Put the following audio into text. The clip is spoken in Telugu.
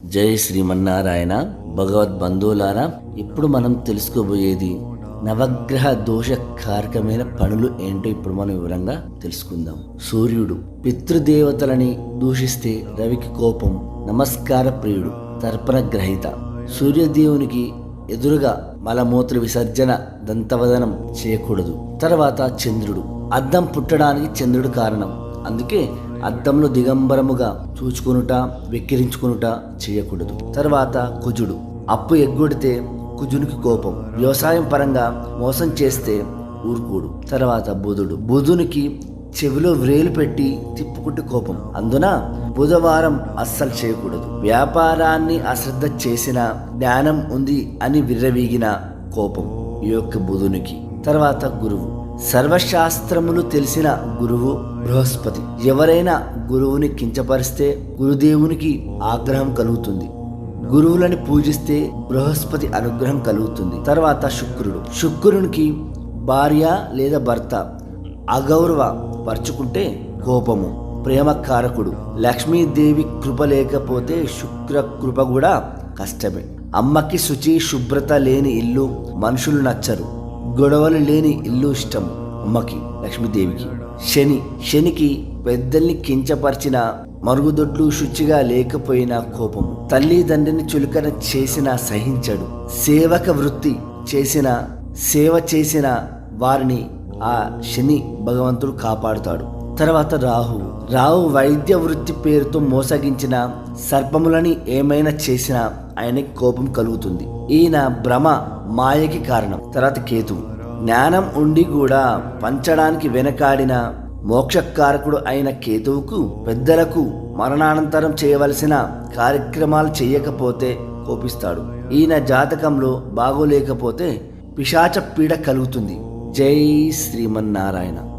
జై శ్రీమన్నారాయణ. భగవద్బంధువులారా, ఇప్పుడు మనం తెలుసుకోబోయేది నవగ్రహ దోష కారకమైన పనులు ఏంటో ఇప్పుడు మనం వివరంగా తెలుసుకుందాం. సూర్యుడు పితృదేవతలని దూషిస్తే రవికి కోపం. నమస్కార ప్రియుడు, తర్పణ గ్రహీత. సూర్యదేవునికి ఎదురుగా మలమూత్ర విసర్జన దంతవదనం చేయకూడదు. తర్వాత చంద్రుడు. అద్దం పుట్టడానికి చంద్రుడు కారణం. అందుకే అద్దంలో దిగంబరముగా చూచుకొనుట, వెక్కిరించుకొనుట చేయకూడదు. తర్వాత కుజుడు. అప్పు ఎగ్గొడితే కుజునికి కోపం. వ్యవసాయం పరంగా మోసం చేస్తే ఊరుకోడు. తర్వాత బుధుడు. బుధునికి చెవిలో వ్రేలు పెట్టి తిప్పుకుంటే కోపం. అందున బుధవారం అస్సలు చేయకూడదు. వ్యాపారాన్ని అశ్రద్ధ చేసిన, జ్ఞానం ఉంది అని విర్రవీగిన కోపం ఈ యొక్క బుధునికి. తర్వాత గురువు. సర్వశాస్త్రములు తెలిసిన గురువు బృహస్పతి. ఎవరైనా గురువుని కించపరిస్తే గురుదేవునికి ఆగ్రహం కలుగుతుంది. గురువులని పూజిస్తే బృహస్పతి అనుగ్రహం కలుగుతుంది. తర్వాత శుక్రుడు. శుక్రునికి భార్య లేదా భర్త అగౌరవ పరుచుకుంటే కోపము. ప్రేమకారకుడు. లక్ష్మీదేవి కృప లేకపోతే శుక్ర కృప కూడా కష్టమే. అమ్మకి శుచి శుభ్రత లేని ఇల్లు మనుషులు నచ్చరు. గొడవలు లేని ఇల్లు ఇష్టం అమ్మకి, లక్ష్మీదేవికి. శనికి పెద్దల్ని కించపరిచిన, మరుగుదొడ్లు శుచిగా లేకపోయినా కోపము. తల్లిదండ్రిని చులకన చేసిన సహించడు. సేవక వృత్తి చేసిన, సేవ చేసిన వారిని ఆ శని భగవంతుడు కాపాడుతాడు. తర్వాత రాహు వైద్య వృత్తి పేరుతో మోసగించిన, సర్పములని ఏమైనా చేసినా ఆయనకి కోపం కలుగుతుంది. ఈయన భ్రమ మాయకి కారణం. తర్వాత కేతువు. జ్ఞానం ఉండి కూడా పంచడానికి వెనకాడిన మోక్షకారకుడు అయిన కేతువుకు పెద్దలకు మరణానంతరం చేయవలసిన కార్యక్రమాలు చేయకపోతే కోపిస్తాడు. ఈయన జాతకంలో బాగోలేకపోతే పిశాచ పీడ కలుగుతుంది. జై శ్రీమన్నారాయణ.